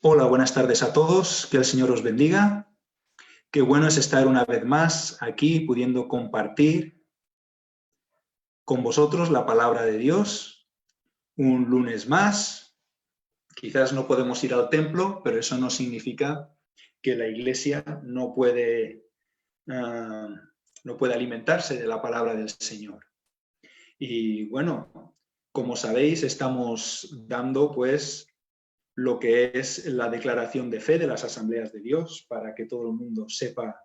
Hola, buenas tardes a todos, que el Señor os bendiga. Qué bueno es estar una vez más aquí pudiendo compartir con vosotros la palabra de Dios. Un lunes más, quizás no podemos ir al templo, pero eso no significa que la iglesia no puede alimentarse de la palabra del Señor. Y bueno, como sabéis, estamos dando pues lo que es la declaración de fe de las asambleas de Dios para que todo el mundo sepa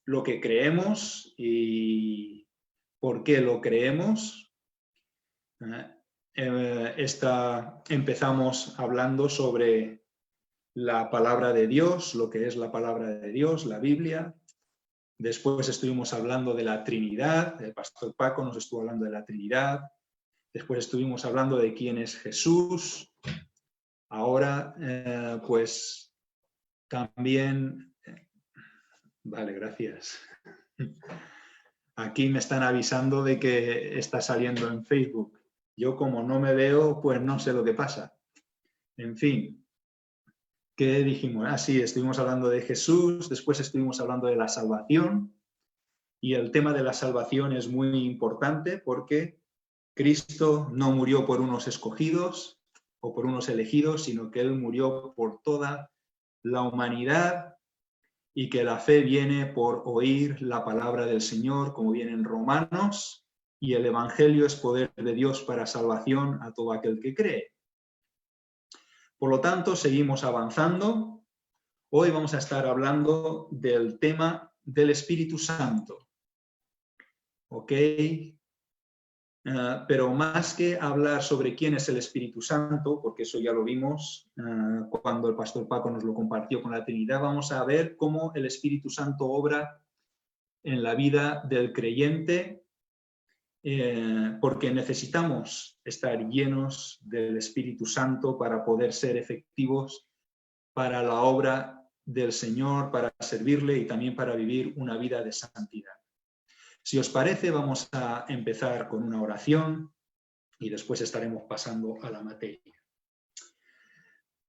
lo que creemos y por qué lo creemos. Empezamos hablando sobre la palabra de Dios, lo que es la palabra de Dios, la Biblia. Después estuvimos hablando de la Trinidad, el pastor Paco nos estuvo hablando de la Trinidad. Después estuvimos hablando de quién es Jesús. Ahora, pues también... Vale, gracias. Aquí me están avisando de que está saliendo en Facebook. Yo como no me veo, pues no sé lo que pasa. En fin, ¿qué dijimos? Sí, estuvimos hablando de Jesús, después estuvimos hablando de la salvación, y el tema de la salvación es muy importante porque Cristo no murió por unos escogidos o por unos elegidos, sino que Él murió por toda la humanidad, y que la fe viene por oír la palabra del Señor, como viene en Romanos, y el Evangelio es poder de Dios para salvación a todo aquel que cree. Por lo tanto, seguimos avanzando. Hoy vamos a estar hablando del tema del Espíritu Santo. ¿Ok? Pero más que hablar sobre quién es el Espíritu Santo, porque eso ya lo vimos cuando el pastor Paco nos lo compartió con la Trinidad, vamos a ver cómo el Espíritu Santo obra en la vida del creyente, porque necesitamos estar llenos del Espíritu Santo para poder ser efectivos para la obra del Señor, para servirle y también para vivir una vida de santidad. Si os parece, vamos a empezar con una oración y después estaremos pasando a la materia.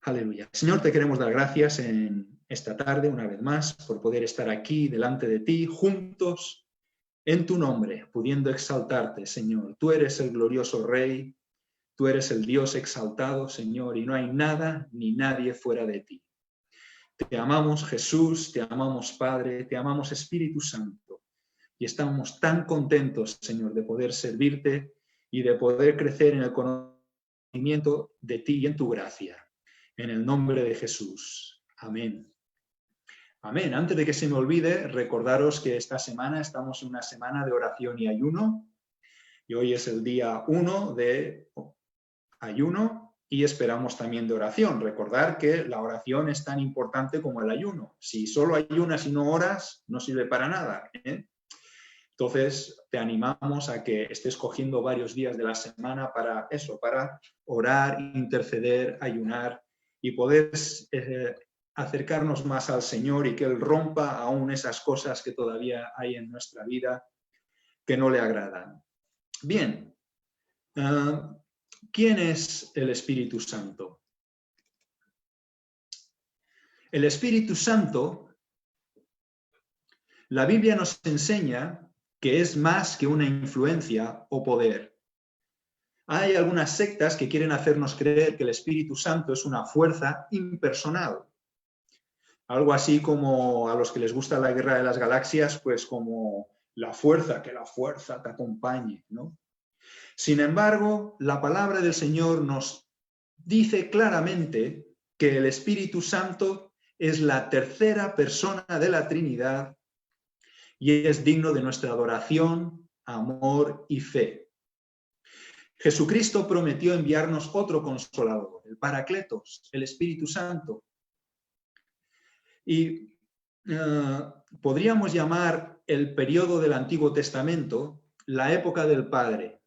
Aleluya. Señor, te queremos dar gracias en esta tarde, una vez más, por poder estar aquí delante de ti, juntos, en tu nombre, pudiendo exaltarte, Señor. Tú eres el glorioso Rey, tú eres el Dios exaltado, Señor, y no hay nada ni nadie fuera de ti. Te amamos, Jesús, te amamos, Padre, te amamos, Espíritu Santo. Y estamos tan contentos, Señor, de poder servirte y de poder crecer en el conocimiento de ti y en tu gracia. En el nombre de Jesús. Amén. Amén. Antes de que se me olvide, recordaros que esta semana estamos en una semana de oración y ayuno. Y hoy es el día 1 de ayuno y esperamos también de oración. Recordar que la oración es tan importante como el ayuno. Si solo ayunas y no oras, no sirve para nada, ¿eh? Entonces, te animamos a que estés cogiendo varios días de la semana para eso, para orar, interceder, ayunar y poder acercarnos más al Señor y que Él rompa aún esas cosas que todavía hay en nuestra vida que no le agradan. Bien, ¿quién es el Espíritu Santo? El Espíritu Santo, la Biblia nos enseña que es más que una influencia o poder. Hay algunas sectas que quieren hacernos creer que el Espíritu Santo es una fuerza impersonal. Algo así como a los que les gusta la Guerra de las Galaxias, pues como la fuerza, que la fuerza te acompañe, ¿no? Sin embargo, la palabra del Señor nos dice claramente que el Espíritu Santo es la tercera persona de la Trinidad y es digno de nuestra adoración, amor y fe. Jesucristo prometió enviarnos otro consolador, el Paracletos, el Espíritu Santo. Y podríamos llamar el periodo del Antiguo Testamento la época del Padre,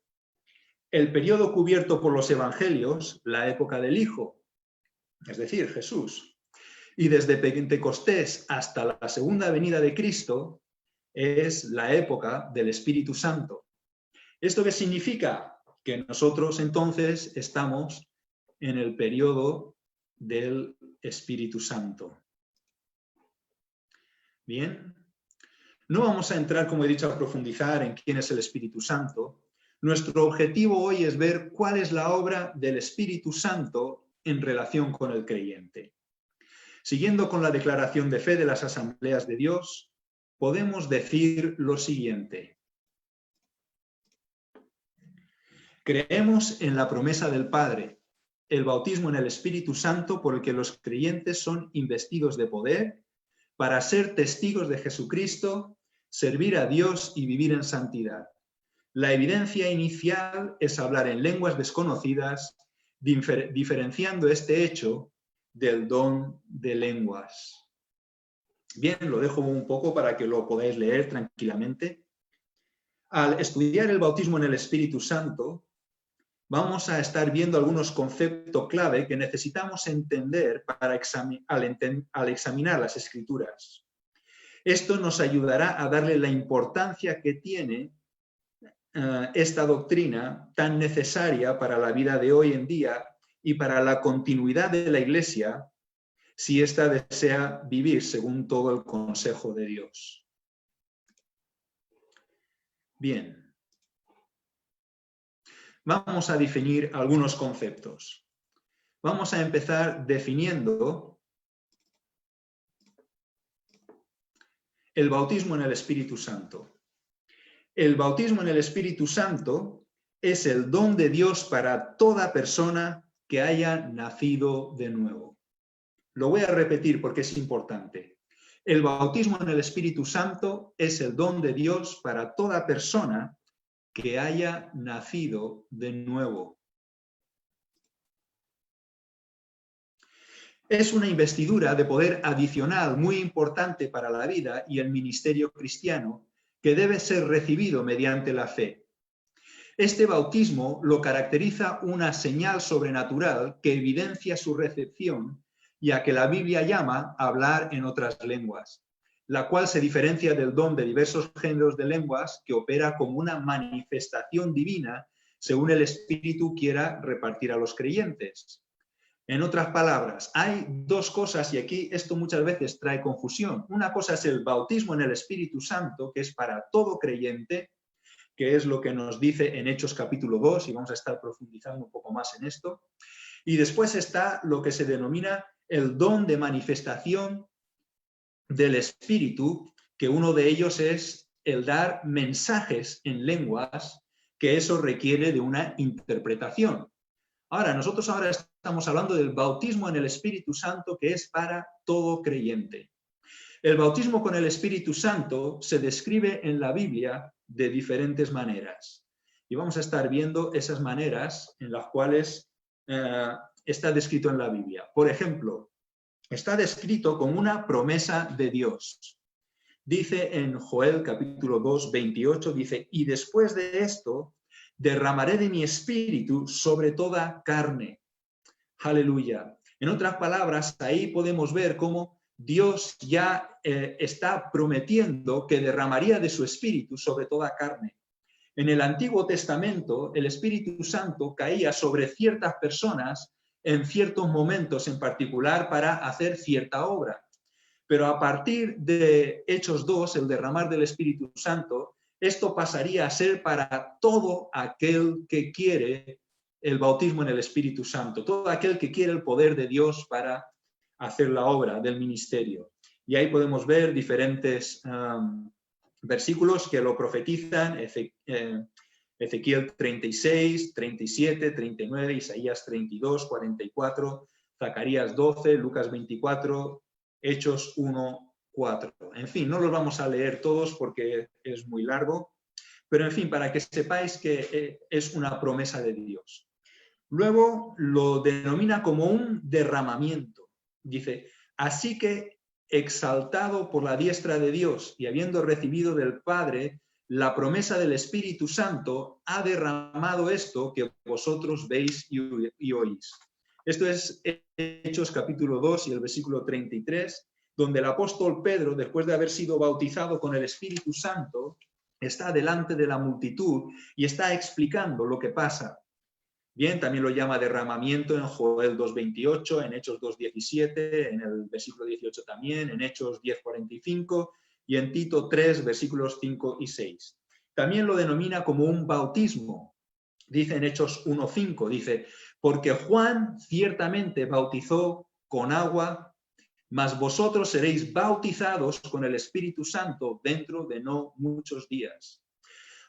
el periodo cubierto por los Evangelios la época del Hijo, es decir, Jesús. Y desde Pentecostés hasta la segunda venida de Cristo es la época del Espíritu Santo. ¿Esto qué significa? Que nosotros entonces estamos en el periodo del Espíritu Santo. Bien, no vamos a entrar, como he dicho, a profundizar en quién es el Espíritu Santo. Nuestro objetivo hoy es ver cuál es la obra del Espíritu Santo en relación con el creyente. Siguiendo con la declaración de fe de las Asambleas de Dios, podemos decir lo siguiente. Creemos en la promesa del Padre, el bautismo en el Espíritu Santo por el que los creyentes son investidos de poder para ser testigos de Jesucristo, servir a Dios y vivir en santidad. La evidencia inicial es hablar en lenguas desconocidas, diferenciando este hecho del don de lenguas. Bien, lo dejo un poco para que lo podáis leer tranquilamente. Al estudiar el bautismo en el Espíritu Santo, vamos a estar viendo algunos conceptos clave que necesitamos entender al examinar las Escrituras. Esto nos ayudará a darle la importancia que tiene esta doctrina tan necesaria para la vida de hoy en día y para la continuidad de la Iglesia, si ésta desea vivir según todo el consejo de Dios. Bien, vamos a definir algunos conceptos. Vamos a empezar definiendo el bautismo en el Espíritu Santo. El bautismo en el Espíritu Santo es el don de Dios para toda persona que haya nacido de nuevo. Lo voy a repetir porque es importante. El bautismo en el Espíritu Santo es el don de Dios para toda persona que haya nacido de nuevo. Es una investidura de poder adicional muy importante para la vida y el ministerio cristiano que debe ser recibido mediante la fe. Este bautismo lo caracteriza una señal sobrenatural que evidencia su recepción, ya que la Biblia llama a hablar en otras lenguas, la cual se diferencia del don de diversos géneros de lenguas que opera como una manifestación divina según el Espíritu quiera repartir a los creyentes. En otras palabras, hay dos cosas, y aquí esto muchas veces trae confusión. Una cosa es el bautismo en el Espíritu Santo, que es para todo creyente, que es lo que nos dice en Hechos capítulo 2, y vamos a estar profundizando un poco más en esto. Y después está lo que se denomina el don de manifestación del Espíritu, que uno de ellos es el dar mensajes en lenguas, que eso requiere de una interpretación. Ahora, nosotros estamos hablando del bautismo en el Espíritu Santo, que es para todo creyente. El bautismo con el Espíritu Santo se describe en la Biblia de diferentes maneras. Y vamos a estar viendo esas maneras en las cuales está descrito en la Biblia. Por ejemplo, está descrito como una promesa de Dios. Dice en Joel capítulo 2, 28, dice, y después de esto derramaré de mi espíritu sobre toda carne. Aleluya. En otras palabras, ahí podemos ver cómo Dios ya está prometiendo que derramaría de su espíritu sobre toda carne. En el Antiguo Testamento, el Espíritu Santo caía sobre ciertas personas en ciertos momentos en particular para hacer cierta obra. Pero a partir de Hechos 2, el derramar del Espíritu Santo, esto pasaría a ser para todo aquel que quiere el bautismo en el Espíritu Santo, todo aquel que quiere el poder de Dios para hacer la obra del ministerio. Y ahí podemos ver diferentes versículos que lo profetizan, Ezequiel 36, 37, 39, Isaías 32, 44, Zacarías 12, Lucas 24, Hechos 1, 4. En fin, no los vamos a leer todos porque es muy largo, pero en fin, para que sepáis que es una promesa de Dios. Luego lo denomina como un derramamiento. Dice, así que exaltado por la diestra de Dios y habiendo recibido del Padre la promesa del Espíritu Santo, ha derramado esto que vosotros veis y oís. Esto es Hechos capítulo 2 y el versículo 33, donde el apóstol Pedro, después de haber sido bautizado con el Espíritu Santo, está delante de la multitud y está explicando lo que pasa. Bien, también lo llama derramamiento en Joel 2.28, en Hechos 2.17, en el versículo 18 también, en Hechos 10.45 y en Tito 3, versículos 5 y 6. También lo denomina como un bautismo. Dice en Hechos 1.5, dice, porque Juan ciertamente bautizó con agua, mas vosotros seréis bautizados con el Espíritu Santo dentro de no muchos días.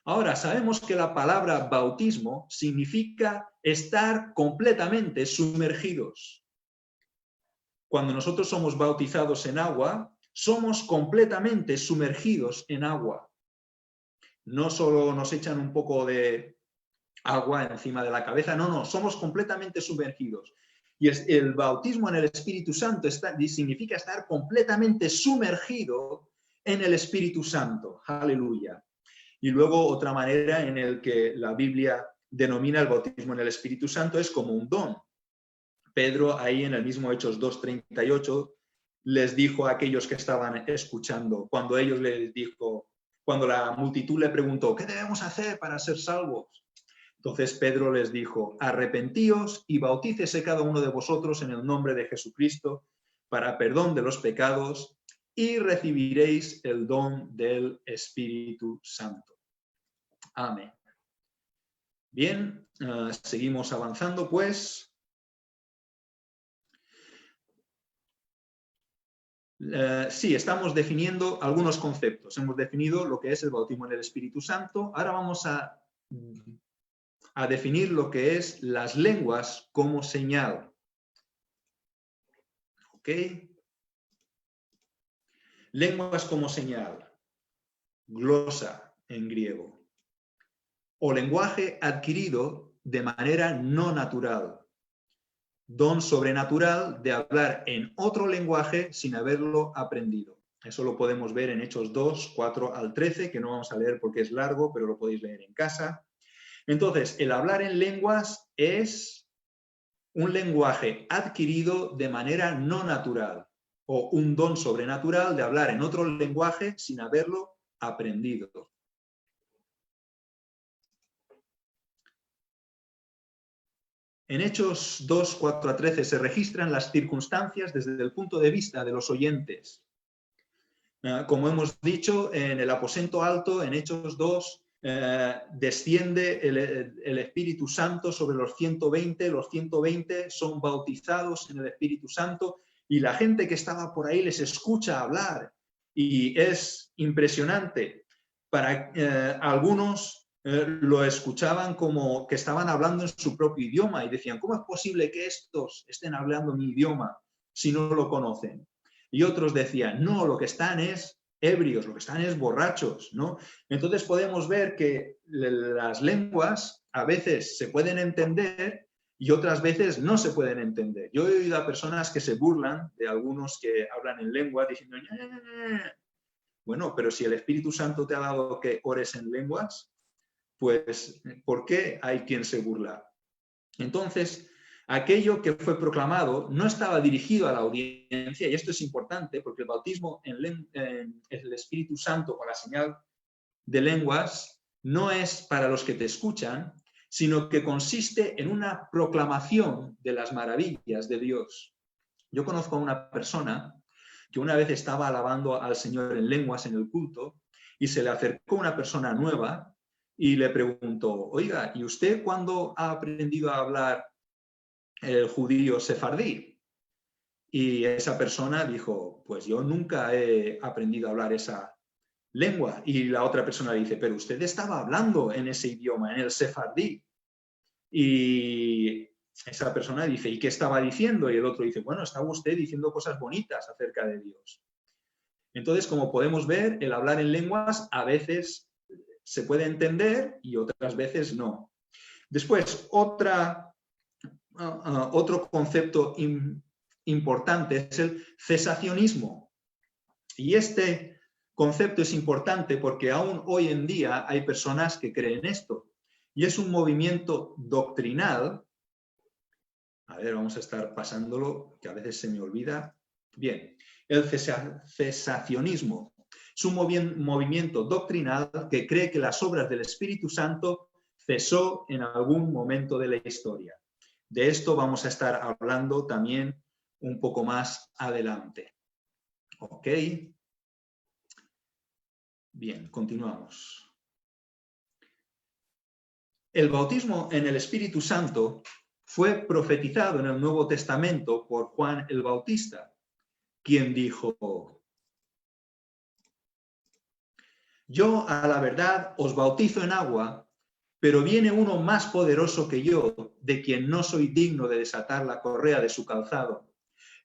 Ahora, sabemos que la palabra bautismo significa estar completamente sumergidos. Cuando nosotros somos bautizados en agua, somos completamente sumergidos en agua. No solo nos echan un poco de agua encima de la cabeza, no, somos completamente sumergidos. Y el bautismo en el Espíritu Santo significa estar completamente sumergido en el Espíritu Santo. Aleluya. Y luego otra manera en la que la Biblia denomina el bautismo en el Espíritu Santo es como un don. Pedro ahí en el mismo Hechos 2.38 les dijo a aquellos que estaban escuchando, cuando la multitud le preguntó, ¿qué debemos hacer para ser salvos? Entonces Pedro les dijo, arrepentíos y bautícese cada uno de vosotros en el nombre de Jesucristo para perdón de los pecados y recibiréis el don del Espíritu Santo. Amén. Bien, seguimos avanzando, pues. Sí, estamos definiendo algunos conceptos. Hemos definido lo que es el bautismo en el Espíritu Santo. Ahora vamos a definir lo que es las lenguas como señal. ¿Ok? Lenguas como señal. Glosa en griego. O lenguaje adquirido de manera no natural. Don sobrenatural de hablar en otro lenguaje sin haberlo aprendido. Eso lo podemos ver en Hechos 2, 4 al 13, que no vamos a leer porque es largo, pero lo podéis leer en casa. Entonces, el hablar en lenguas es un lenguaje adquirido de manera no natural o un don sobrenatural de hablar en otro lenguaje sin haberlo aprendido. En Hechos 2, 4 a 13 se registran las circunstancias desde el punto de vista de los oyentes. Como hemos dicho, en el aposento alto, en Hechos 2, desciende el Espíritu Santo sobre los 120 son bautizados en el Espíritu Santo y la gente que estaba por ahí les escucha hablar y es impresionante. Para algunos lo escuchaban como que estaban hablando en su propio idioma y decían, ¿cómo es posible que estos estén hablando mi idioma si no lo conocen? Y otros decían, no, lo que están es ebrios, lo que están es borrachos, ¿no? Entonces podemos ver que las lenguas a veces se pueden entender y otras veces no se pueden entender. Yo he oído a personas que se burlan de algunos que hablan en lengua diciendo, bueno, pero si el Espíritu Santo te ha dado que ores en lenguas, pues, ¿por qué hay quien se burla? Entonces, aquello que fue proclamado no estaba dirigido a la audiencia, y esto es importante porque el bautismo en el Espíritu Santo con la señal de lenguas no es para los que te escuchan, sino que consiste en una proclamación de las maravillas de Dios. Yo conozco a una persona que una vez estaba alabando al Señor en lenguas en el culto y se le acercó una persona nueva y le preguntó, oiga, ¿y usted cuándo ha aprendido a hablar el judío sefardí? Y esa persona dijo, pues yo nunca he aprendido a hablar esa lengua. Y la otra persona dice, pero usted estaba hablando en ese idioma, en el sefardí. Y esa persona dice, ¿y qué estaba diciendo? Y el otro dice, bueno, estaba usted diciendo cosas bonitas acerca de Dios. Entonces, como podemos ver, el hablar en lenguas a veces se puede entender y otras veces no. Después, otro concepto importante es el cesacionismo. Y este concepto es importante porque aún hoy en día hay personas que creen esto. Y es un movimiento doctrinal. A ver, vamos a estar pasándolo, que a veces se me olvida. Bien, el cesacionismo es un movimiento doctrinal que cree que las obras del Espíritu Santo cesó en algún momento de la historia. De esto vamos a estar hablando también un poco más adelante. ¿Ok? Bien, continuamos. El bautismo en el Espíritu Santo fue profetizado en el Nuevo Testamento por Juan el Bautista, quien dijo: yo a la verdad os bautizo en agua, pero viene uno más poderoso que yo, de quien no soy digno de desatar la correa de su calzado.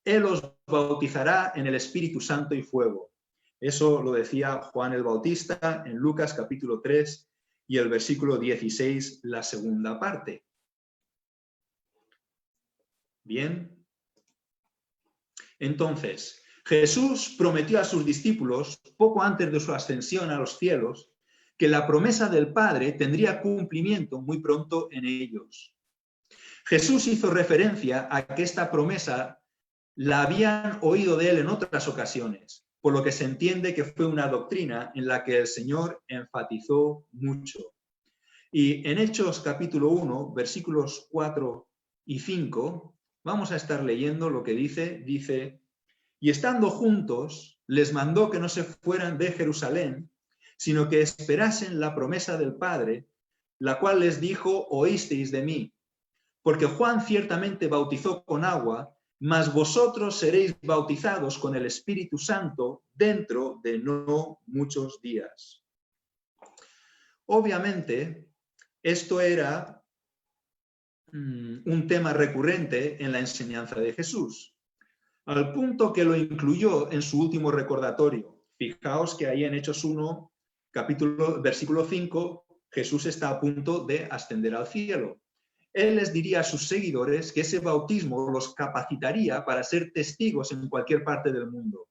Él os bautizará en el Espíritu Santo y fuego. Eso lo decía Juan el Bautista en Lucas capítulo 3 y el versículo 16, la segunda parte. Bien. Entonces, Jesús prometió a sus discípulos, poco antes de su ascensión a los cielos, que la promesa del Padre tendría cumplimiento muy pronto en ellos. Jesús hizo referencia a que esta promesa la habían oído de él en otras ocasiones, por lo que se entiende que fue una doctrina en la que el Señor enfatizó mucho. Y en Hechos capítulo 1, versículos 4 y 5, vamos a estar leyendo lo que dice, y estando juntos, les mandó que no se fueran de Jerusalén, sino que esperasen la promesa del Padre, la cual les dijo: oísteis de mí. Porque Juan ciertamente bautizó con agua, mas vosotros seréis bautizados con el Espíritu Santo dentro de no muchos días. Obviamente, esto era un tema recurrente en la enseñanza de Jesús, al punto que lo incluyó en su último recordatorio. Fijaos que ahí en Hechos 1, versículo 5, Jesús está a punto de ascender al cielo. Él les diría a sus seguidores que ese bautismo los capacitaría para ser testigos en cualquier parte del mundo,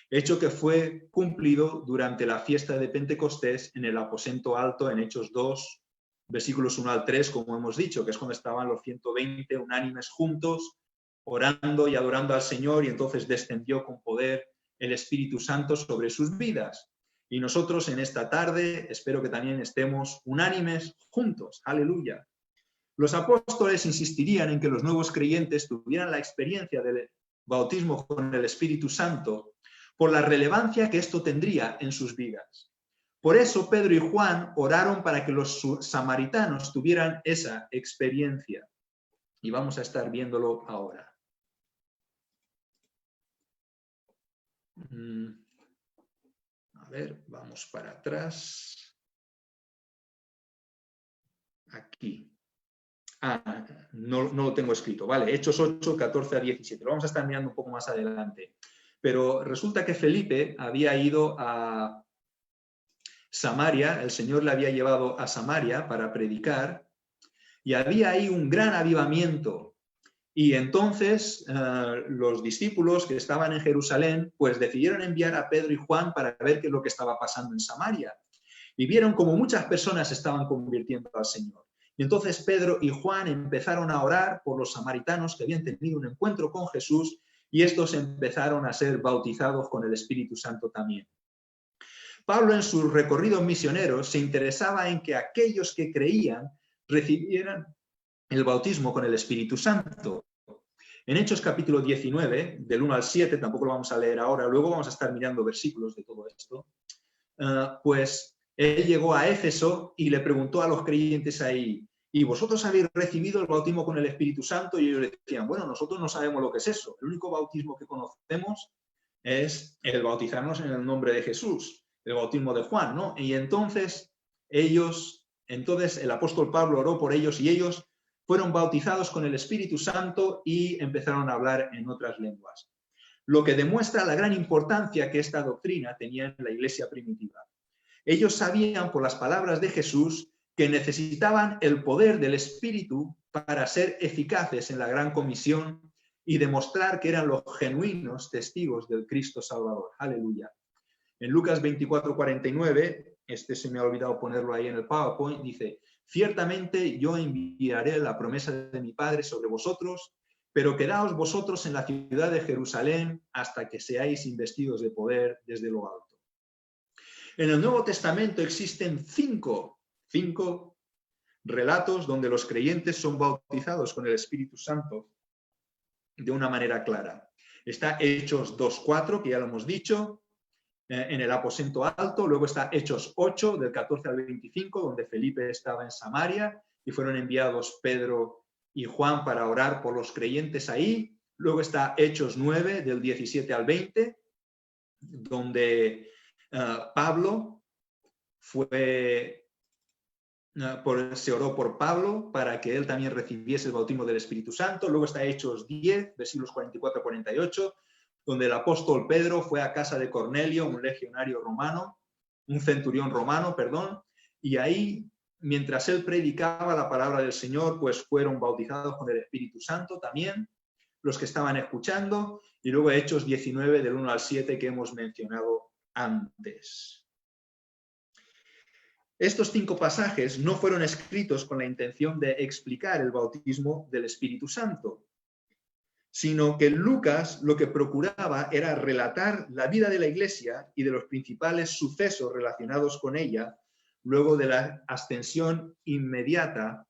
hecho que fue cumplido durante la fiesta de Pentecostés en el aposento alto en Hechos 2, versículos 1 al 3, como hemos dicho, que es cuando estaban los 120 unánimes juntos, orando y adorando al Señor, y entonces descendió con poder el Espíritu Santo sobre sus vidas. Y nosotros en esta tarde espero que también estemos unánimes juntos. ¡Aleluya! Los apóstoles insistirían en que los nuevos creyentes tuvieran la experiencia del bautismo con el Espíritu Santo por la relevancia que esto tendría en sus vidas. Por eso Pedro y Juan oraron para que los samaritanos tuvieran esa experiencia. Y vamos a estar viéndolo ahora. A ver, vamos para atrás. Aquí. No lo tengo escrito, vale, Hechos 8, 14 a 17, lo vamos a estar mirando un poco más adelante. Pero resulta que Felipe había ido a Samaria, el Señor le había llevado a Samaria para predicar, y había ahí un gran avivamiento. Y entonces los discípulos que estaban en Jerusalén, pues decidieron enviar a Pedro y Juan para ver qué es lo que estaba pasando en Samaria. Y vieron como muchas personas se estaban convirtiendo al Señor. Y entonces Pedro y Juan empezaron a orar por los samaritanos que habían tenido un encuentro con Jesús, y estos empezaron a ser bautizados con el Espíritu Santo también. Pablo, en sus recorridos misioneros, se interesaba en que aquellos que creían recibieran el bautismo con el Espíritu Santo. En Hechos capítulo 19, del 1 al 7, tampoco lo vamos a leer ahora, luego vamos a estar mirando versículos de todo esto, pues él llegó a Éfeso y le preguntó a los creyentes ahí: ¿y vosotros habéis recibido el bautismo con el Espíritu Santo? Y ellos le decían: bueno, nosotros no sabemos lo que es eso. El único bautismo que conocemos es el bautizarnos en el nombre de Jesús, el bautismo de Juan, ¿no? Y entonces el apóstol Pablo oró por ellos y ellos fueron bautizados con el Espíritu Santo y empezaron a hablar en otras lenguas. Lo que demuestra la gran importancia que esta doctrina tenía en la iglesia primitiva. Ellos sabían por las palabras de Jesús que necesitaban el poder del Espíritu para ser eficaces en la gran comisión y demostrar que eran los genuinos testigos del Cristo Salvador. Aleluya. En Lucas 24:49, se me ha olvidado ponerlo ahí en el PowerPoint, dice: ciertamente yo enviaré la promesa de mi Padre sobre vosotros, pero quedaos vosotros en la ciudad de Jerusalén hasta que seáis investidos de poder desde lo alto. En el Nuevo Testamento existen cinco relatos donde los creyentes son bautizados con el Espíritu Santo de una manera clara. Está Hechos 2:4, que ya lo hemos dicho, en el aposento alto. Luego está Hechos 8, del 14 al 25, donde Felipe estaba en Samaria y fueron enviados Pedro y Juan para orar por los creyentes ahí. Luego está Hechos 9, del 17 al 20, donde Pablo se oró por Pablo para que él también recibiese el bautismo del Espíritu Santo. Luego está Hechos 10, versículos 44 a 48, donde el apóstol Pedro fue a casa de Cornelio, un legionario romano, un centurión romano, perdón, y ahí, mientras él predicaba la palabra del Señor, pues fueron bautizados con el Espíritu Santo también los que estaban escuchando. Y luego Hechos 19, del 1 al 7, que hemos mencionado antes. Estos 5 pasajes no fueron escritos con la intención de explicar el bautismo del Espíritu Santo, sino que Lucas lo que procuraba era relatar la vida de la Iglesia y de los principales sucesos relacionados con ella, luego de la ascensión inmediata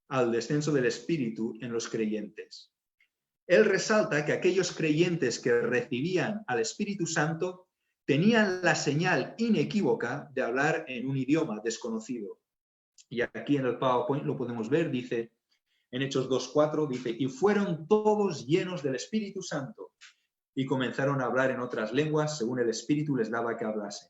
al descenso del Espíritu en los creyentes. Él resalta que aquellos creyentes que recibían al Espíritu Santo tenían la señal inequívoca de hablar en un idioma desconocido. Y aquí en el PowerPoint lo podemos ver, dice, en Hechos 2:4, dice, y fueron todos llenos del Espíritu Santo y comenzaron a hablar en otras lenguas según el Espíritu les daba que hablasen.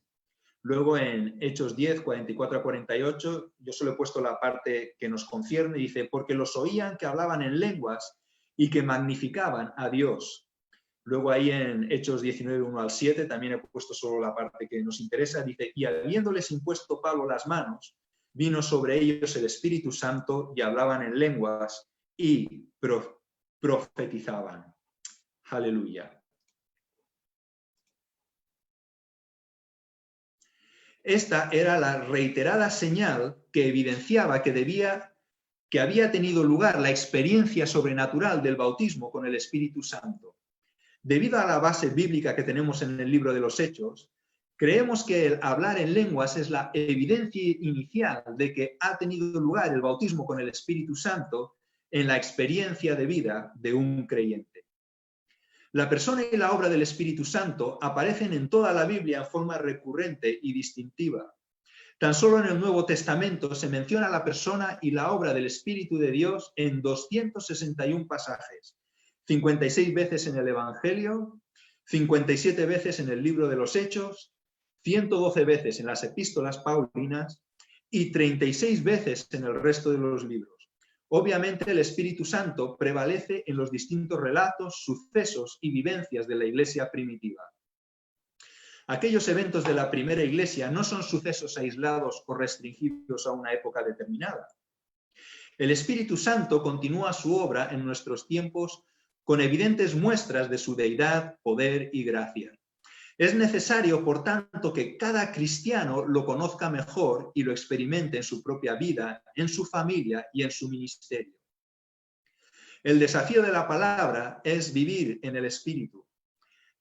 Luego en Hechos 10, 44 a 48, yo solo he puesto la parte que nos concierne, dice, porque los oían que hablaban en lenguas y que magnificaban a Dios. Luego ahí en Hechos 19, 1 al 7, también he puesto solo la parte que nos interesa, dice, y habiéndoles impuesto Pablo las manos, vino sobre ellos el Espíritu Santo y hablaban en lenguas y profetizaban. Aleluya. Esta era la reiterada señal que evidenciaba que había tenido lugar la experiencia sobrenatural del bautismo con el Espíritu Santo. Debido a la base bíblica que tenemos en el libro de los Hechos, creemos que el hablar en lenguas es la evidencia inicial de que ha tenido lugar el bautismo con el Espíritu Santo en la experiencia de vida de un creyente. La persona y la obra del Espíritu Santo aparecen en toda la Biblia en forma recurrente y distintiva. Tan solo en el Nuevo Testamento se menciona la persona y la obra del Espíritu de Dios en 261 pasajes, 56 veces en el Evangelio, 57 veces en el libro de los Hechos, 112 veces en las epístolas paulinas y 36 veces en el resto de los libros. Obviamente el Espíritu Santo prevalece en los distintos relatos, sucesos y vivencias de la Iglesia primitiva. Aquellos eventos de la primera Iglesia no son sucesos aislados o restringidos a una época determinada. El Espíritu Santo continúa su obra en nuestros tiempos con evidentes muestras de su deidad, poder y gracia. Es necesario, por tanto, que cada cristiano lo conozca mejor y lo experimente en su propia vida, en su familia y en su ministerio. El desafío de la palabra es vivir en el Espíritu,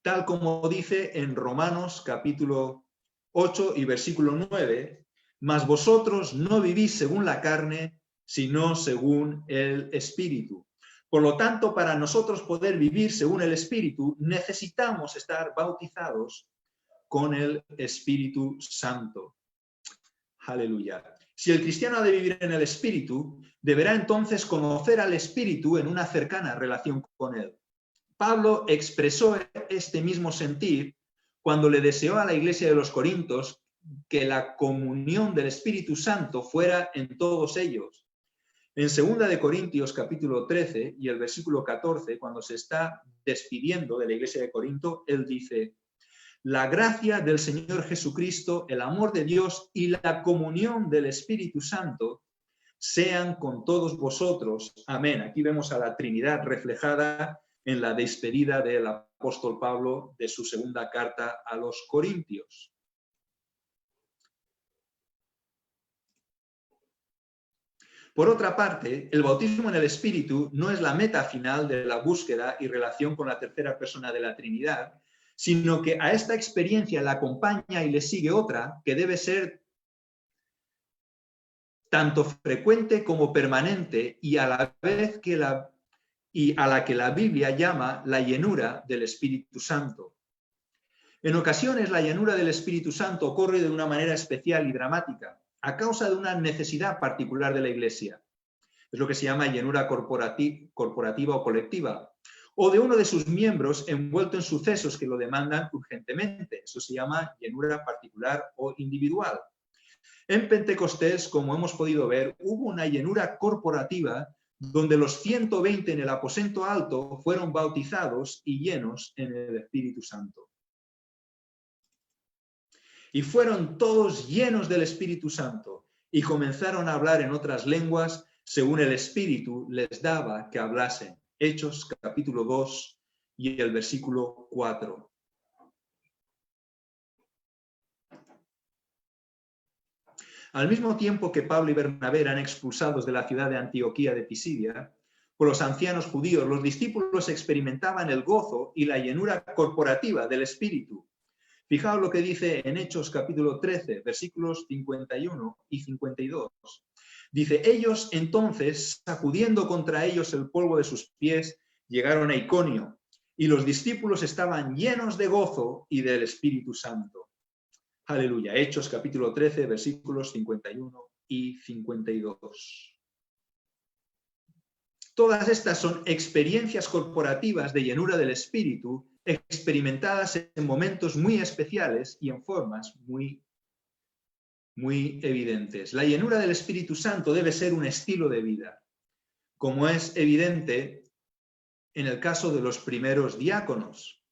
tal como dice en Romanos capítulo 8 y versículo 9, mas vosotros no vivís según la carne, sino según el Espíritu. Por lo tanto, para nosotros poder vivir según el Espíritu, necesitamos estar bautizados con el Espíritu Santo. Aleluya. Si el cristiano ha de vivir en el Espíritu, deberá entonces conocer al Espíritu en una cercana relación con él. Pablo expresó este mismo sentir cuando le deseó a la iglesia de los Corintios que la comunión del Espíritu Santo fuera en todos ellos. En 2 de Corintios capítulo 13 y el versículo 14, cuando se está despidiendo de la iglesia de Corinto, él dice, la gracia del Señor Jesucristo, el amor de Dios y la comunión del Espíritu Santo sean con todos vosotros. Amén. Aquí vemos a la Trinidad reflejada en la despedida del apóstol Pablo de su segunda carta a los Corintios. Por otra parte, el bautismo en el Espíritu no es la meta final de la búsqueda y relación con la tercera persona de la Trinidad, sino que a esta experiencia la acompaña y le sigue otra que debe ser tanto frecuente como permanente y a la vez a la que la Biblia llama la llenura del Espíritu Santo. En ocasiones la llenura del Espíritu Santo ocurre de una manera especial y dramática, a causa de una necesidad particular de la Iglesia. Es lo que se llama llenura corporativa o colectiva, o de uno de sus miembros envuelto en sucesos que lo demandan urgentemente. Eso se llama llenura particular o individual. En Pentecostés, como hemos podido ver, hubo una llenura corporativa donde los 120 en el aposento alto fueron bautizados y llenos en el Espíritu Santo. Y fueron todos llenos del Espíritu Santo y comenzaron a hablar en otras lenguas según el Espíritu les daba que hablasen. Hechos capítulo 2 y el versículo 4. Al mismo tiempo que Pablo y Bernabé eran expulsados de la ciudad de Antioquía de Pisidia por los ancianos judíos, los discípulos experimentaban el gozo y la llenura corporativa del Espíritu. Fijaos lo que dice en Hechos capítulo 13, versículos 51 y 52. Dice, ellos entonces, sacudiendo contra ellos el polvo de sus pies, llegaron a Iconio, y los discípulos estaban llenos de gozo y del Espíritu Santo. Aleluya. Hechos capítulo 13, versículos 51 y 52. Todas estas son experiencias corporativas de llenura del Espíritu, experimentadas en momentos muy especiales y en formas muy evidentes. La llenura del Espíritu Santo debe ser un estilo de vida, como es evidente en el caso de los primeros diáconos.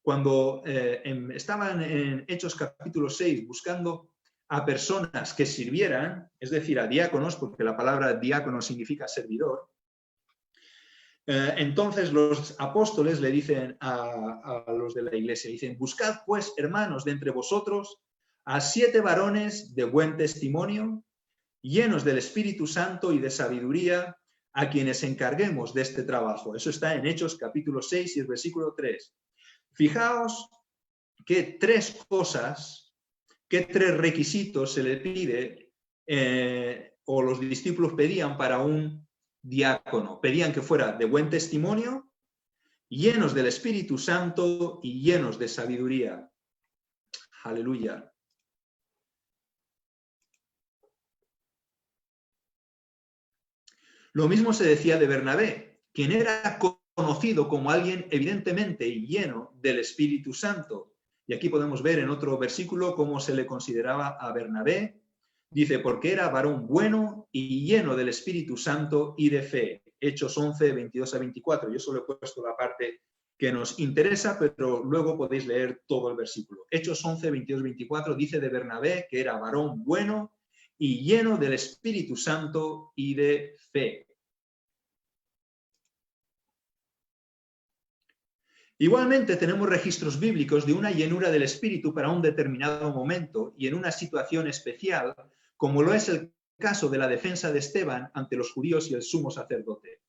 Cuando estaban en Hechos capítulo 6 buscando a personas que sirvieran, es decir, a diáconos, porque la palabra diácono significa servidor, entonces los apóstoles le dicen a los de la iglesia, dicen, buscad pues, hermanos, de entre vosotros a 7 varones de buen testimonio, llenos del Espíritu Santo y de sabiduría, a quienes encarguemos de este trabajo. Eso está en Hechos capítulo 6 y el versículo 3. Fijaos qué 3 cosas, qué 3 requisitos se le pide o los discípulos pedían para un diácono. Pedían que fuera de buen testimonio, llenos del Espíritu Santo y llenos de sabiduría. Aleluya. Lo mismo se decía de Bernabé, quien era conocido como alguien evidentemente lleno del Espíritu Santo. Y aquí podemos ver en otro versículo cómo se le consideraba a Bernabé. Dice, porque era varón bueno y lleno del Espíritu Santo y de fe. Hechos 11, 22 a 24. Yo solo he puesto la parte que nos interesa, pero luego podéis leer todo el versículo. Hechos 11, 22, 24 dice de Bernabé que era varón bueno y lleno del Espíritu Santo y de fe. Igualmente tenemos registros bíblicos de una llenura del Espíritu para un determinado momento y en una situación especial, como lo es el caso de la defensa de Esteban ante los judíos y el sumo sacerdote.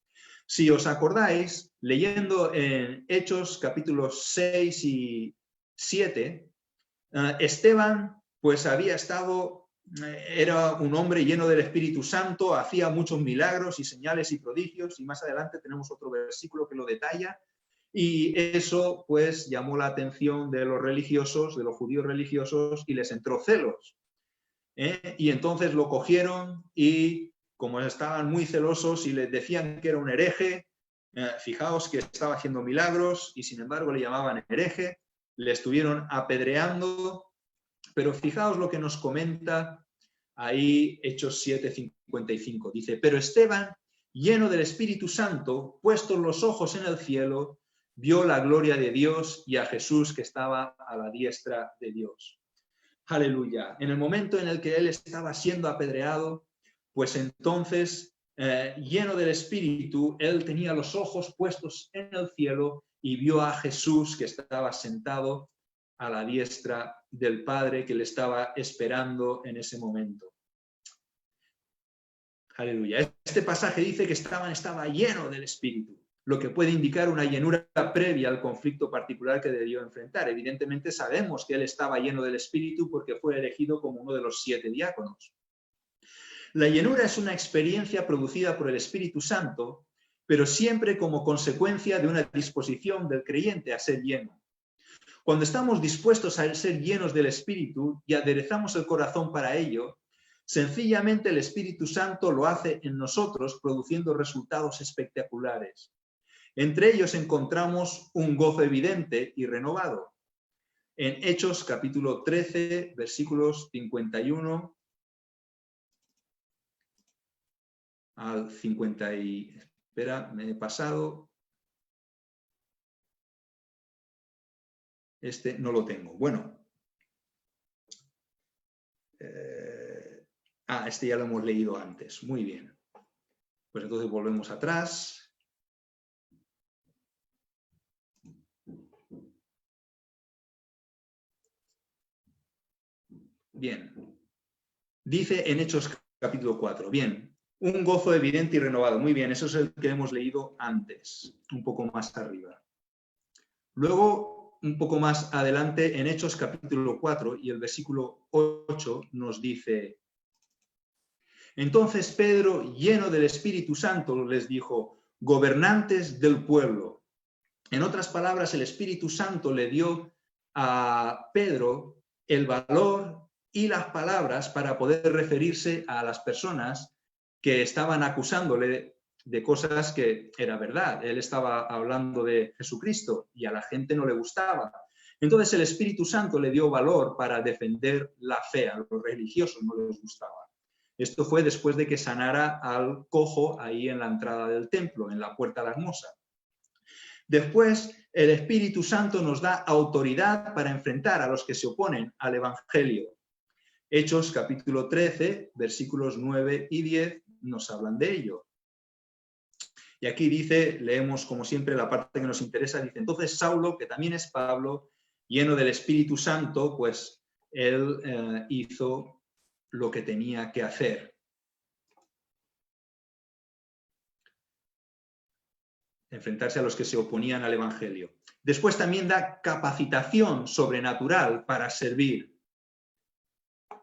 Si os acordáis, leyendo en Hechos capítulos 6 y 7, Esteban pues había estado, era un hombre lleno del Espíritu Santo, hacía muchos milagros y señales y prodigios, y más adelante tenemos otro versículo que lo detalla. Y eso pues llamó la atención de los religiosos, de los judíos religiosos, y les entró celos. Y entonces lo cogieron y como estaban muy celosos y les decían que era un hereje, fijaos que estaba haciendo milagros y sin embargo le llamaban hereje, le estuvieron apedreando, pero fijaos lo que nos comenta ahí Hechos 7:55. Dice, pero Esteban, lleno del Espíritu Santo, puestos los ojos en el cielo, vio la gloria de Dios y a Jesús que estaba a la diestra de Dios. Aleluya. En el momento en el que él estaba siendo apedreado, pues entonces, lleno del Espíritu, él tenía los ojos puestos en el cielo y vio a Jesús que estaba sentado a la diestra del Padre que le estaba esperando en ese momento. Aleluya. Este pasaje dice que estaba lleno del Espíritu, lo que puede indicar una llenura previa al conflicto particular que debió enfrentar. Evidentemente sabemos que él estaba lleno del Espíritu porque fue elegido como uno de los 7 diáconos. La llenura es una experiencia producida por el Espíritu Santo, pero siempre como consecuencia de una disposición del creyente a ser lleno. Cuando estamos dispuestos a ser llenos del Espíritu y aderezamos el corazón para ello, sencillamente el Espíritu Santo lo hace en nosotros, produciendo resultados espectaculares. Entre ellos encontramos un gozo evidente y renovado. En Hechos capítulo 13, versículos 51 al 50 y... Espera, me he pasado. Este no lo tengo. Bueno. Este ya lo hemos leído antes. Muy bien. Pues entonces volvemos atrás. Bien. Dice en Hechos capítulo 4. Bien. Un gozo evidente y renovado. Muy bien, eso es el que hemos leído antes, un poco más arriba. Luego, un poco más adelante, en Hechos capítulo 4 y el versículo 8 nos dice: entonces Pedro, lleno del Espíritu Santo, les dijo: gobernantes del pueblo. En otras palabras, el Espíritu Santo le dio a Pedro el valor y las palabras para poder referirse a las personas que estaban acusándole de cosas que era verdad. Él estaba hablando de Jesucristo y a la gente no le gustaba. Entonces el Espíritu Santo le dio valor para defender la fe. A los religiosos no les gustaba. Esto fue después de que sanara al cojo ahí en la entrada del templo, en la puerta de la hermosa. Después, el Espíritu Santo nos da autoridad para enfrentar a los que se oponen al Evangelio. Hechos capítulo 13, versículos 9 y 10 nos hablan de ello. Y aquí dice, leemos como siempre la parte que nos interesa, dice: entonces Saulo, que también es Pablo, lleno del Espíritu Santo, pues él hizo lo que tenía que hacer. Enfrentarse a los que se oponían al Evangelio. Después también da capacitación sobrenatural para servir.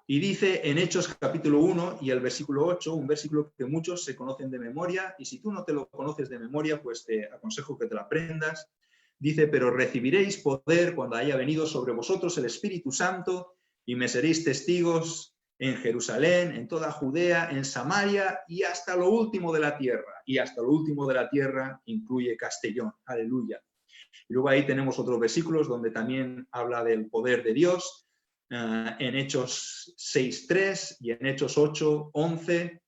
Y dice en Hechos capítulo 1 y el versículo 8, un versículo que muchos se conocen de memoria, y si tú no te lo conoces de memoria, pues te aconsejo que te lo aprendas. Dice: pero recibiréis poder cuando haya venido sobre vosotros el Espíritu Santo, y me seréis testigos en Jerusalén, en toda Judea, en Samaria y hasta lo último de la tierra. Y hasta lo último de la tierra incluye Castellón. Aleluya. Y luego ahí tenemos otros versículos donde también habla del poder de Dios, en Hechos 6.3 y en Hechos 8.11.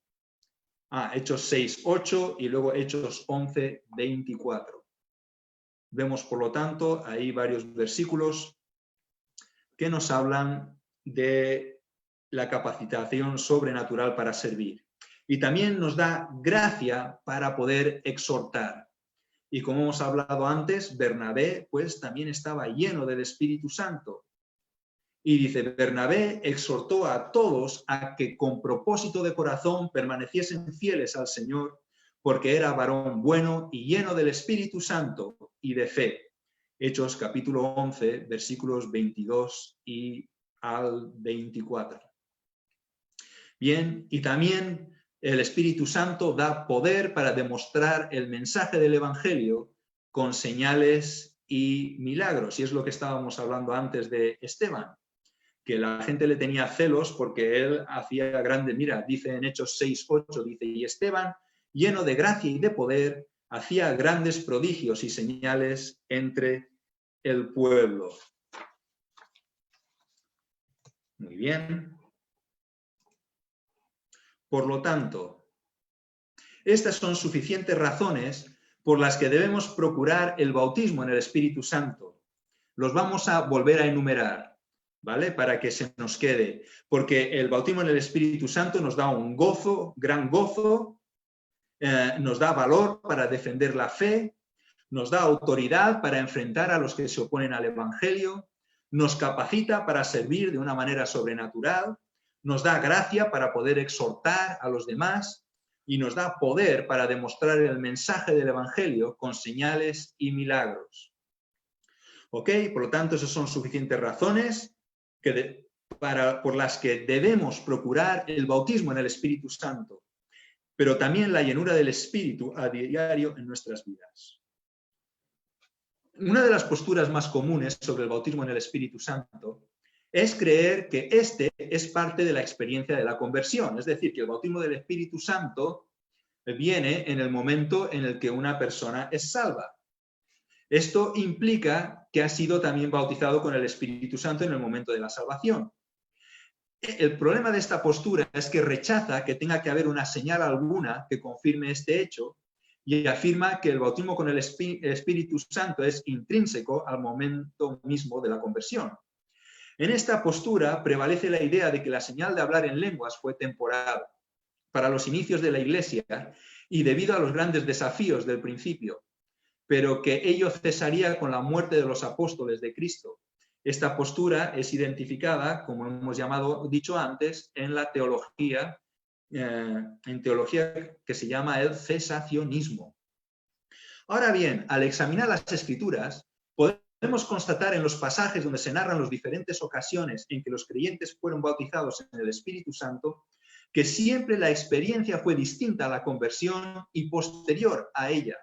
Hechos 6.8 y luego Hechos 11.24. Vemos, por lo tanto, ahí varios versículos que nos hablan de la capacitación sobrenatural para servir. Y también nos da gracia para poder exhortar. Y como hemos hablado antes, Bernabé pues también estaba lleno del Espíritu Santo. Y dice: Bernabé exhortó a todos a que con propósito de corazón permaneciesen fieles al Señor, porque era varón bueno y lleno del Espíritu Santo y de fe. Hechos capítulo 11, versículos 22 y al 24. Bien, y también el Espíritu Santo da poder para demostrar el mensaje del Evangelio con señales y milagros. Y es lo que estábamos hablando antes de Esteban, que la gente le tenía celos porque él hacía grandes, mira, dice en Hechos 6:8, dice: y Esteban, lleno de gracia y de poder, hacía grandes prodigios y señales entre el pueblo. Muy bien. Por lo tanto, estas son suficientes razones por las que debemos procurar el bautismo en el Espíritu Santo. Los vamos a volver a enumerar, ¿vale? Para que se nos quede. Porque el bautismo en el Espíritu Santo nos da un gozo, gran gozo, nos da valor para defender la fe, nos da autoridad para enfrentar a los que se oponen al Evangelio, nos capacita para servir de una manera sobrenatural, nos da gracia para poder exhortar a los demás y nos da poder para demostrar el mensaje del Evangelio con señales y milagros. ¿Ok? Por lo tanto, esas son suficientes razones por las que debemos procurar el bautismo en el Espíritu Santo, pero también la llenura del Espíritu a diario en nuestras vidas. Una de las posturas más comunes sobre el bautismo en el Espíritu Santo es creer que este es parte de la experiencia de la conversión, es decir, que el bautismo del Espíritu Santo viene en el momento en el que una persona es salva. Esto implica que ha sido también bautizado con el Espíritu Santo en el momento de la salvación. El problema de esta postura es que rechaza que tenga que haber una señal alguna que confirme este hecho y afirma que el bautismo con el Espíritu Santo es intrínseco al momento mismo de la conversión. En esta postura prevalece la idea de que la señal de hablar en lenguas fue temporal para los inicios de la Iglesia y debido a los grandes desafíos del principio, pero que ello cesaría con la muerte de los apóstoles de Cristo. Esta postura es identificada, como hemos dicho antes, en la teología, que se llama el cesacionismo. Ahora bien, al examinar las Escrituras, podemos constatar en los pasajes donde se narran las diferentes ocasiones en que los creyentes fueron bautizados en el Espíritu Santo, que siempre la experiencia fue distinta a la conversión y posterior a ella.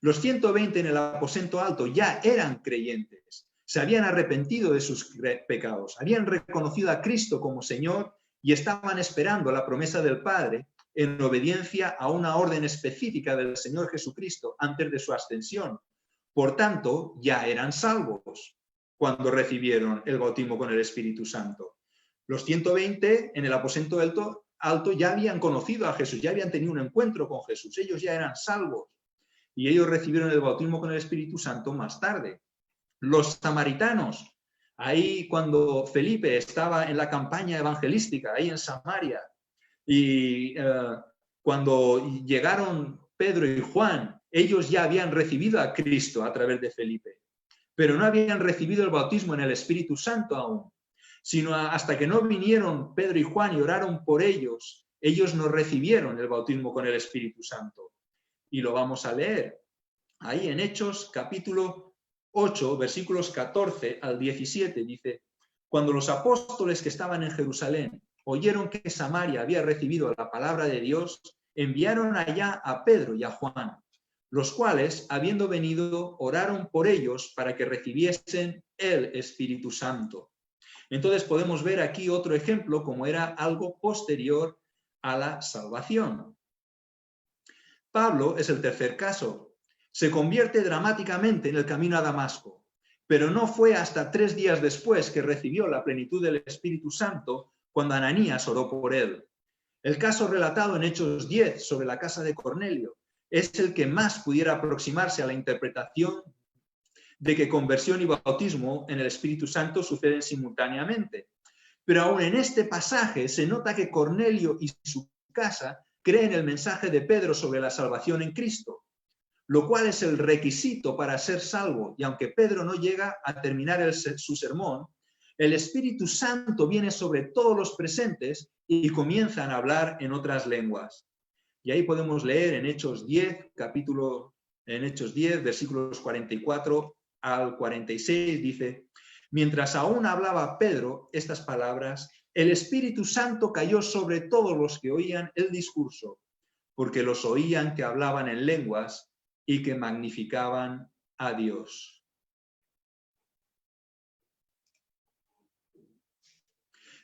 Los 120 en el aposento alto ya eran creyentes, se habían arrepentido de sus pecados, habían reconocido a Cristo como Señor y estaban esperando la promesa del Padre en obediencia a una orden específica del Señor Jesucristo antes de su ascensión. Por tanto, ya eran salvos cuando recibieron el bautismo con el Espíritu Santo. Los 120 en el aposento alto ya habían conocido a Jesús, ya habían tenido un encuentro con Jesús, ellos ya eran salvos y ellos recibieron el bautismo con el Espíritu Santo más tarde. Los samaritanos, ahí cuando Felipe estaba en la campaña evangelística, ahí en Samaria, y cuando llegaron Pedro y Juan, ellos ya habían recibido a Cristo a través de Felipe, pero no habían recibido el bautismo en el Espíritu Santo aún, sino hasta que no vinieron Pedro y Juan y oraron por ellos, ellos no recibieron el bautismo con el Espíritu Santo. Y lo vamos a leer ahí en Hechos capítulo 8, versículos 14 al 17, dice: cuando los apóstoles que estaban en Jerusalén oyeron que Samaria había recibido la palabra de Dios, enviaron allá a Pedro y a Juan, los cuales, habiendo venido, oraron por ellos para que recibiesen el Espíritu Santo. Entonces podemos ver aquí otro ejemplo, como era algo posterior a la salvación. Pablo es el tercer caso. Se convierte dramáticamente en el camino a Damasco, pero no fue hasta 3 días después que recibió la plenitud del Espíritu Santo cuando Ananías oró por él. El caso relatado en Hechos 10 sobre la casa de Cornelio es el que más pudiera aproximarse a la interpretación de que conversión y bautismo en el Espíritu Santo suceden simultáneamente. Pero aún en este pasaje se nota que Cornelio y su casa creen el mensaje de Pedro sobre la salvación en Cristo, lo cual es el requisito para ser salvo, y aunque Pedro no llega a terminar su sermón, el Espíritu Santo viene sobre todos los presentes y comienzan a hablar en otras lenguas. Y ahí podemos leer en Hechos 10, versículos 44 al 46, dice: mientras aún hablaba Pedro estas palabras, el Espíritu Santo cayó sobre todos los que oían el discurso, porque los oían que hablaban en lenguas y que magnificaban a Dios.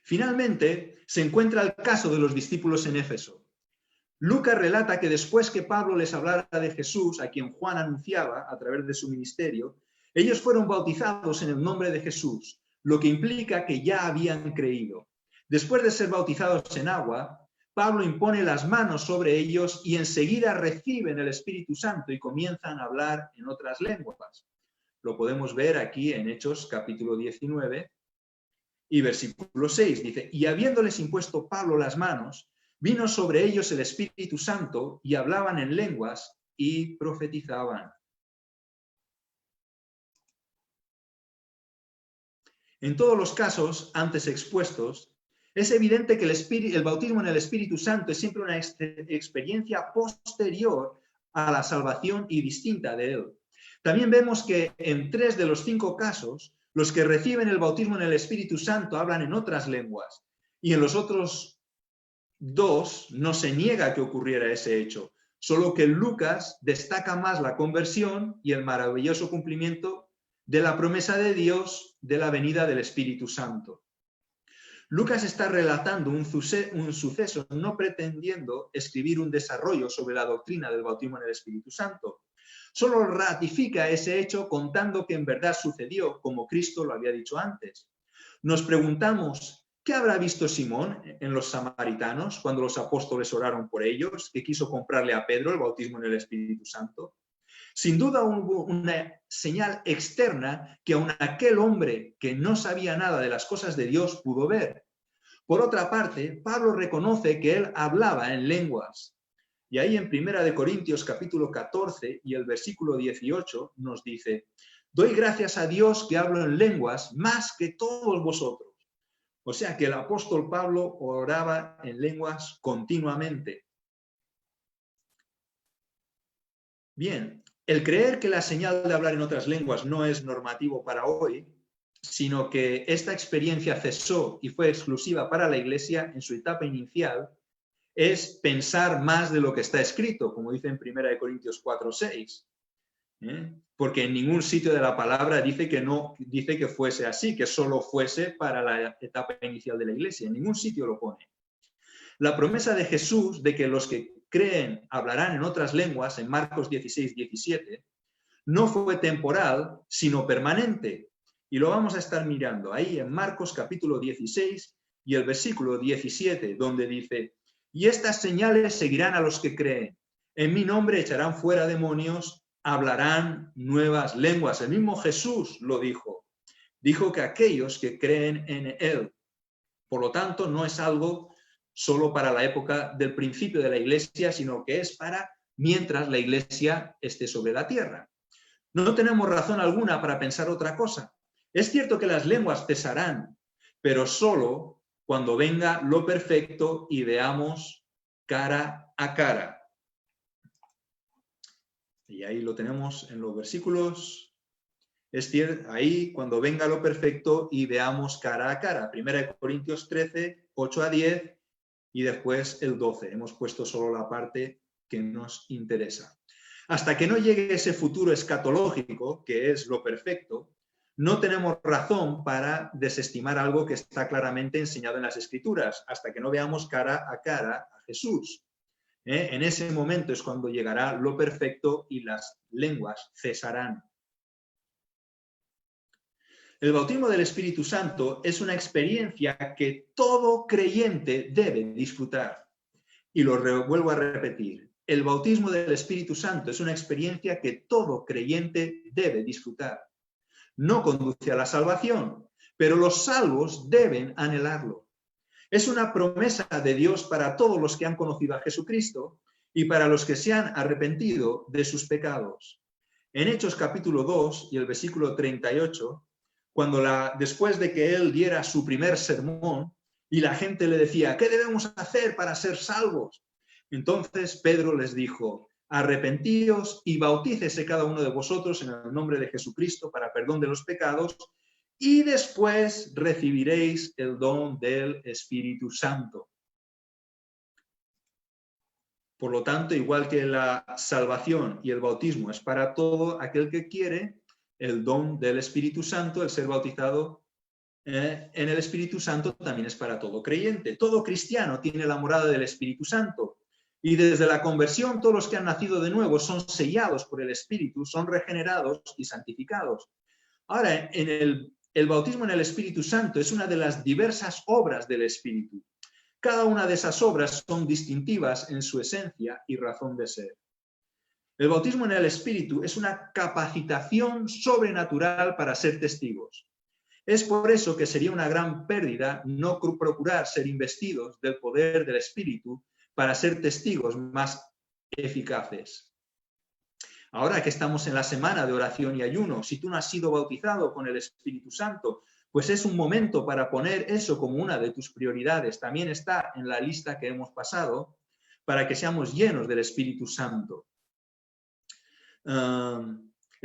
Finalmente, se encuentra el caso de los discípulos en Éfeso. Lucas relata que después que Pablo les hablara de Jesús, a quien Juan anunciaba a través de su ministerio, ellos fueron bautizados en el nombre de Jesús, lo que implica que ya habían creído. Después de ser bautizados en agua, Pablo impone las manos sobre ellos y enseguida reciben el Espíritu Santo y comienzan a hablar en otras lenguas. Lo podemos ver aquí en Hechos capítulo 19 y versículo 6. Dice: y habiéndoles impuesto Pablo las manos, vino sobre ellos el Espíritu Santo y hablaban en lenguas y profetizaban. En todos los casos antes expuestos, es evidente que el bautismo en el Espíritu Santo es siempre una experiencia posterior a la salvación y distinta de él. También vemos que en 3 de los 5 casos, Los que reciben el bautismo en el Espíritu Santo hablan en otras lenguas, y en los otros dos no se niega que ocurriera ese hecho, solo que Lucas destaca más la conversión y el maravilloso cumplimiento de la promesa de Dios de la venida del Espíritu Santo. Lucas está relatando un suceso, no pretendiendo escribir un desarrollo sobre la doctrina del bautismo en el Espíritu Santo. Solo ratifica ese hecho contando que en verdad sucedió como Cristo lo había dicho antes. Nos preguntamos, ¿qué habrá visto Simón en los samaritanos cuando los apóstoles oraron por ellos, que quiso comprarle a Pedro el bautismo en el Espíritu Santo? Sin duda hubo una señal externa que aun aquel hombre que no sabía nada de las cosas de Dios pudo ver. Por otra parte, Pablo reconoce que él hablaba en lenguas. Y ahí en 1 Corintios capítulo 14 y el versículo 18 nos dice, doy gracias a Dios que hablo en lenguas más que todos vosotros. O sea que el apóstol Pablo oraba en lenguas continuamente. Bien, el creer que la señal de hablar en otras lenguas no es normativo para hoy, sino que esta experiencia cesó y fue exclusiva para la Iglesia en su etapa inicial, es pensar más de lo que está escrito, como dice en 1 Corintios 4:6. Porque en ningún sitio de la palabra dice que fuese así, que solo fuese para la etapa inicial de la Iglesia. En ningún sitio lo pone. La promesa de Jesús de que los que creen hablarán en otras lenguas, en Marcos 16:17, no fue temporal, sino permanente. Y lo vamos a estar mirando ahí en Marcos capítulo 16 y el versículo 17, donde dice, y estas señales seguirán a los que creen. En mi nombre echarán fuera demonios, hablarán nuevas lenguas. El mismo Jesús lo dijo. Dijo que aquellos que creen en Él. Por lo tanto, no es algo solo para la época del principio de la Iglesia, sino que es para mientras la Iglesia esté sobre la tierra. No tenemos razón alguna para pensar otra cosa. Es cierto que las lenguas cesarán, pero solo cuando venga lo perfecto y veamos cara a cara. Y ahí lo tenemos en los versículos. Es cierto, ahí cuando venga lo perfecto y veamos cara a cara. 1 Corintios 13, 8 a 10 y después el 12. Hemos puesto solo la parte que nos interesa. Hasta que no llegue ese futuro escatológico, que es lo perfecto, no tenemos razón para desestimar algo que está claramente enseñado en las Escrituras, hasta que no veamos cara a Jesús. En ese momento es cuando llegará lo perfecto y las lenguas cesarán. El bautismo del Espíritu Santo es una experiencia que todo creyente debe disfrutar. Y lo vuelvo a repetir. El bautismo del Espíritu Santo es una experiencia que todo creyente debe disfrutar. No conduce a la salvación, pero los salvos deben anhelarlo. Es una promesa de Dios para todos los que han conocido a Jesucristo y para los que se han arrepentido de sus pecados. En Hechos capítulo 2 y el versículo 38, cuando después de que él diera su primer sermón y la gente le decía, ¿qué debemos hacer para ser salvos? Entonces Pedro les dijo, arrepentíos y bautícese cada uno de vosotros en el nombre de Jesucristo para perdón de los pecados y después recibiréis el don del Espíritu Santo. Por lo tanto, igual que la salvación y el bautismo es para todo aquel que quiere, el don del Espíritu Santo, el ser bautizado en el Espíritu Santo, también es para todo creyente. Todo cristiano tiene la morada del Espíritu Santo. Y desde la conversión, todos los que han nacido de nuevo son sellados por el Espíritu, son regenerados y santificados. Ahora, el bautismo en el Espíritu Santo es una de las diversas obras del Espíritu. Cada una de esas obras son distintivas en su esencia y razón de ser. El bautismo en el Espíritu es una capacitación sobrenatural para ser testigos. Es por eso que sería una gran pérdida no procurar ser investidos del poder del Espíritu para ser testigos más eficaces. Ahora que estamos en la semana de oración y ayuno, si tú no has sido bautizado con el Espíritu Santo, pues es un momento para poner eso como una de tus prioridades. También está en la lista que hemos pasado para que seamos llenos del Espíritu Santo.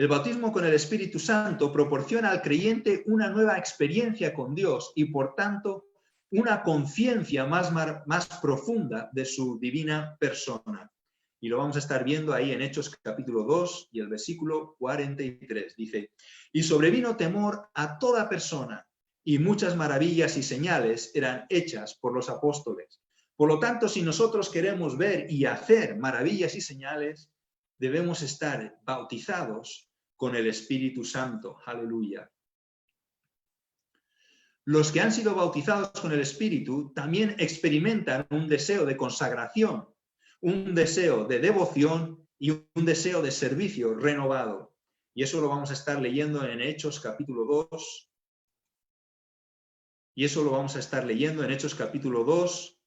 El bautismo con el Espíritu Santo proporciona al creyente una nueva experiencia con Dios y, por tanto, una conciencia más profunda de su divina persona. Y lo vamos a estar viendo ahí en Hechos capítulo 2 y el versículo 43. Dice, y sobrevino temor a toda persona, y muchas maravillas y señales eran hechas por los apóstoles. Por lo tanto, si nosotros queremos ver y hacer maravillas y señales, debemos estar bautizados con el Espíritu Santo. Aleluya. Los que han sido bautizados con el Espíritu también experimentan un deseo de consagración, un deseo de devoción y un deseo de servicio renovado. Y eso lo vamos a estar leyendo en Hechos capítulo 2. Y eso lo vamos a estar leyendo en Hechos capítulo 2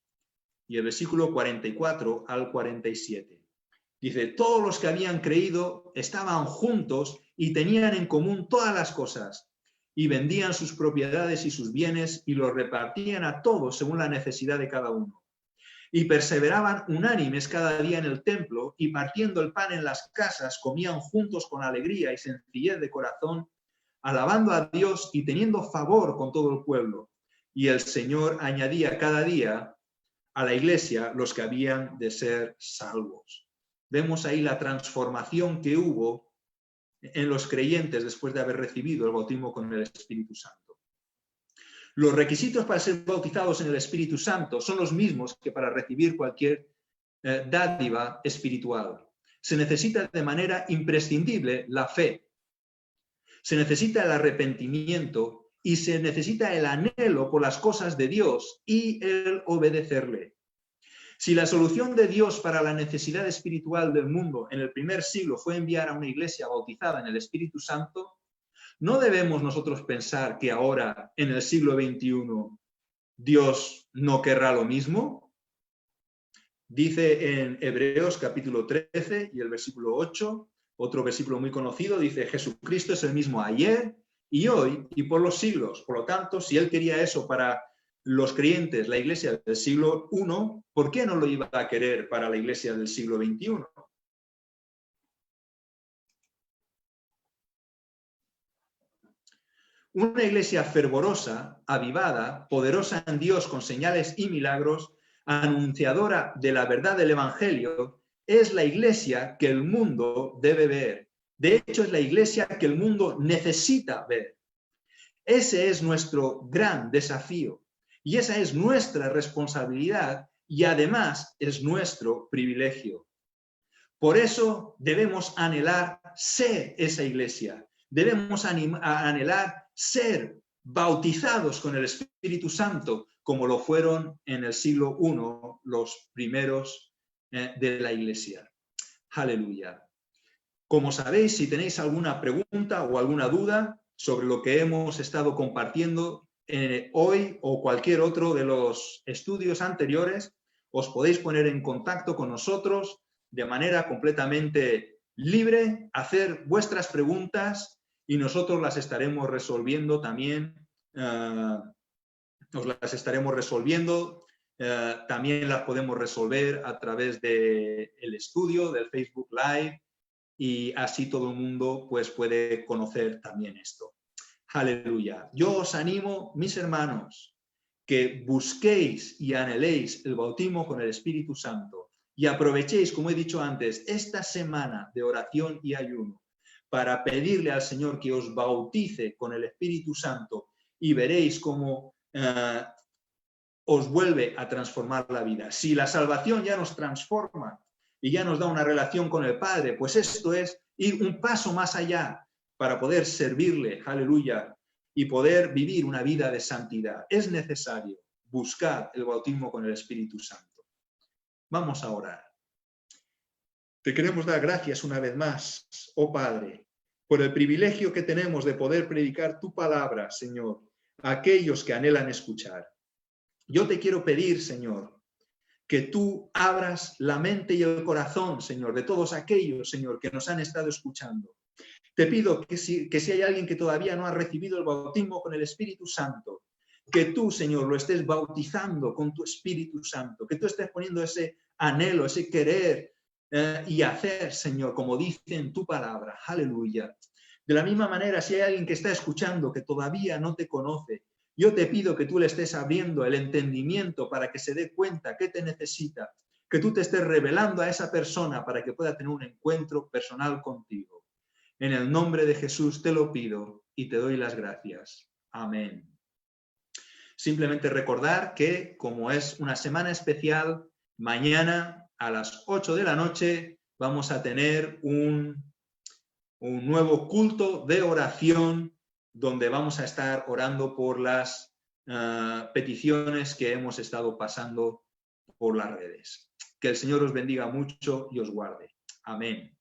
y el versículo 44 al 47. Dice, todos los que habían creído estaban juntos y tenían en común todas las cosas, y vendían sus propiedades y sus bienes y los repartían a todos según la necesidad de cada uno. Y perseveraban unánimes cada día en el templo, y partiendo el pan en las casas, comían juntos con alegría y sencillez de corazón, alabando a Dios y teniendo favor con todo el pueblo. Y el Señor añadía cada día a la iglesia los que habían de ser salvos. Vemos ahí la transformación que hubo en los creyentes después de haber recibido el bautismo con el Espíritu Santo. Los requisitos para ser bautizados en el Espíritu Santo son los mismos que para recibir cualquier dádiva espiritual. Se necesita de manera imprescindible la fe, se necesita el arrepentimiento y se necesita el anhelo por las cosas de Dios y el obedecerle. Si la solución de Dios para la necesidad espiritual del mundo en el primer siglo fue enviar a una iglesia bautizada en el Espíritu Santo, ¿no debemos nosotros pensar que ahora, en el siglo XXI, Dios no querrá lo mismo? Dice en Hebreos capítulo 13 y el versículo 8, otro versículo muy conocido, dice, Jesucristo es el mismo ayer y hoy y por los siglos. Por lo tanto, si Él quería eso para los creyentes, la iglesia del siglo I, ¿por qué no lo iba a querer para la iglesia del siglo XXI? Una iglesia fervorosa, avivada, poderosa en Dios con señales y milagros, anunciadora de la verdad del Evangelio, es la iglesia que el mundo debe ver. De hecho, es la iglesia que el mundo necesita ver. Ese es nuestro gran desafío. Y esa es nuestra responsabilidad y además es nuestro privilegio. Por eso debemos anhelar ser esa iglesia. Debemos anhelar ser bautizados con el Espíritu Santo, como lo fueron en el siglo I los primeros de la iglesia. Aleluya. Como sabéis, si tenéis alguna pregunta o alguna duda sobre lo que hemos estado compartiendo hoy o cualquier otro de los estudios anteriores, os podéis poner en contacto con nosotros de manera completamente libre, hacer vuestras preguntas y nosotros las estaremos resolviendo también, también las podemos resolver a través del estudio, del Facebook Live, y así todo el mundo pues puede conocer también esto. Aleluya. Yo os animo, mis hermanos, que busquéis y anheléis el bautismo con el Espíritu Santo y aprovechéis, como he dicho antes, esta semana de oración y ayuno para pedirle al Señor que os bautice con el Espíritu Santo y veréis cómo os vuelve a transformar la vida. Si la salvación ya nos transforma y ya nos da una relación con el Padre, pues esto es ir un paso más allá para poder servirle, aleluya, y poder vivir una vida de santidad. Es necesario buscar el bautismo con el Espíritu Santo. Vamos a orar. Te queremos dar gracias una vez más, oh Padre, por el privilegio que tenemos de poder predicar tu palabra, Señor, a aquellos que anhelan escuchar. Yo te quiero pedir, Señor, que tú abras la mente y el corazón, Señor, de todos aquellos, Señor, que nos han estado escuchando. Te pido que si hay alguien que todavía no ha recibido el bautismo con el Espíritu Santo, que tú, Señor, lo estés bautizando con tu Espíritu Santo, que tú estés poniendo ese anhelo, ese querer y hacer, Señor, como dice en tu palabra. Aleluya. De la misma manera, si hay alguien que está escuchando que todavía no te conoce, yo te pido que tú le estés abriendo el entendimiento para que se dé cuenta que te necesita, que tú te estés revelando a esa persona para que pueda tener un encuentro personal contigo. En el nombre de Jesús te lo pido y te doy las gracias. Amén. Simplemente recordar que, como es una semana especial, mañana a las 8 de la noche vamos a tener un nuevo culto de oración donde vamos a estar orando por las peticiones que hemos estado pasando por las redes. Que el Señor os bendiga mucho y os guarde. Amén.